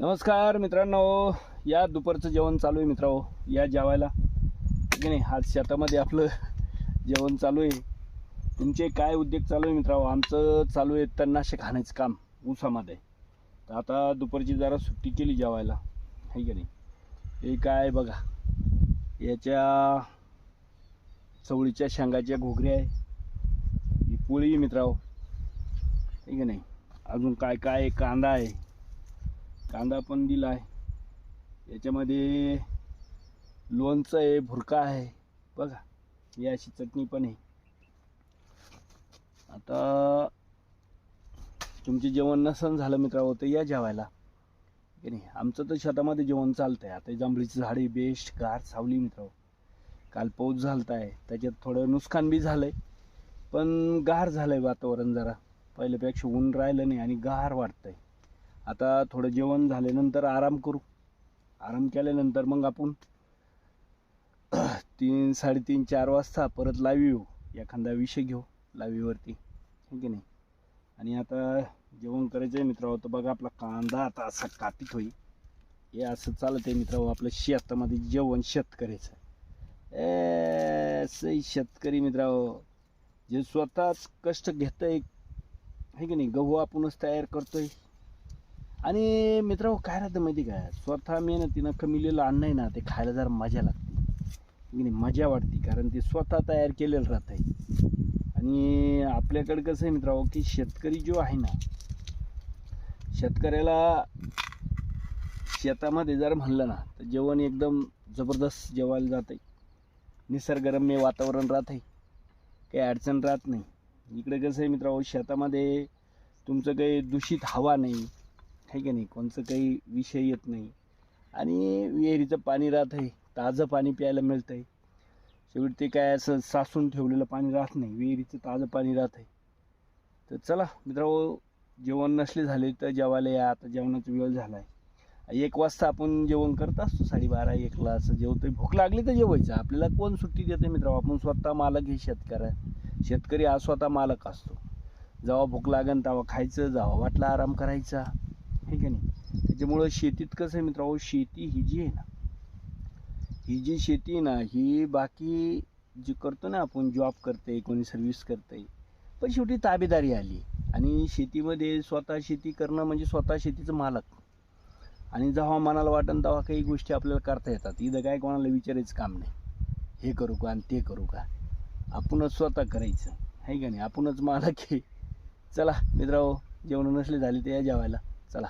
नमस्कार मित्रांनो, या दुपारचं जेवण चालू आहे मित्रांनो, या जेवायला की नाही. आज शेतामध्ये आपलं जेवण चालू आहे. तुमचे काय उद्योग चालू आहे मित्रांनो? आमचं चालू आहे तणनाशक आणायचं काम ऊसामध्ये. तर आता दुपारची जरा सुट्टी केली जेवायला, आहे की नाही. हे काय बघा, याच्या चवळीच्या शेंगाच्या घोगऱ्या आहे, ही पोळी आहे मित्रांनो, आहे की नाही. अजून काय काय कांदा आहे, कांदा पण दिला आहे. याच्यामध्ये लोणचं आहे, भुरका आहे बघा, ही अशी चटणी पण आहे. आता तुमचे जेवण नसन झालं मित्रांनो तर या जेवायला, की नाही. आमचं तर शेतामध्ये जेवण चालतं आहे. आता जांभळीची झाडे बेस्ट गार सावली मित्रांनो. काल पाऊस झालता आहे, त्याच्यात थोडं नुकसान बी झालं आहे, पण गार झालं आहे वातावरण. जरा पहिल्यापेक्षा ऊन राहिलं नाही आणि गार वाटतं आहे. आता थोडं जेवण झाल्यानंतर आराम करू. आराम केल्यानंतर मग आपण 3, 3:30, 4 वाजता परत लाईव्ह येऊ, एखादा विषय घेऊ लाईव्हवरती, आहे की नाही. आणि आता जेवण करायचं आहे मित्रांनो. तर बघा, आपला कांदा आता असा कापित होईल. हे असं चालत आहे मित्रांनो, आपलं शेतामध्ये जेवण शेतकऱ्याचं. सही शेतकरी मित्रांनो, जे स्वतःच कष्ट घेतंय, आहे की नाही. गहू आपणच तयार करतोय. आणि मित्रांनो काय राहतं माहिती का, स्वतः मेहनतीनं कमिलेलं अन्न आहे ना, ते खायला जरा मजा लागते, की नाही. मजा वाटते, कारण ते स्वतः तयार केलेलं राहत आहे. आणि आपल्याकडे कसं आहे मित्रांनो, की शेतकरी जो आहे ना, शेतकऱ्याला शेतामध्ये जर म्हणलं ना तर जेवण एकदम जबरदस्त जेवायला जात आहे. निसर्गरम्य वातावरण राहत आहे, काही अडचण राहत नाही. इकडे कसं आहे मित्रांनो, शेतामध्ये तुमचं काही दूषित हवा नाही, आहे की नाही. कोणचं काही विषय येत नाही. आणि विहिरीचं पाणी राहत आहे, ताजं पाणी प्यायला मिळतं आहे. शेवटी ते काय असं साचून ठेवलेलं पाणी राहत नाही, विहिरीचं ताजं पाणी राहत आहे. तर चला मित्रांनो, जेवण नसले झाले तर जेवायला या. आता जेवणाचा वेळ झाला आहे. 1 वाजता आपण जेवण करत असतो, 12:30, 1ला असं जेवतोय. भूक लागली तर जेवायचं. आपल्याला कोण सुट्टी देते मित्रांनो? आपण स्वतः मालक हे शेतकरी हा स्वतः मालक असतो. जेव्हा भूक लागेल तेव्हा खायचं, जेव्हा वाटला आराम करायचा, आहे की नाही. त्याच्यामुळं शेतीत कसं आहे मित्रांनो, शेती ही जी आहे ना, ही जी शेती आहे ना, ही बाकी जी करतो ना आपण, जॉब करते, कोणी सर्व्हिस करते, पण शेवटी ताबेदारी आली. आणि शेतीमध्ये स्वतः शेती करणं म्हणजे स्वतः शेतीचं मालक. आणि जेव्हा मनाला वाटेल तेव्हा काही गोष्टी आपल्याला करता येतात. इथं काय कोणाला विचारायचं काम नाही, हे करू का आणि ते करू का. आपणच स्वतः करायचं, आहे का नाही. आपणच मालक आहे. चला मित्रांनो, जेवण नसले झाले तर या जेवायला, चला.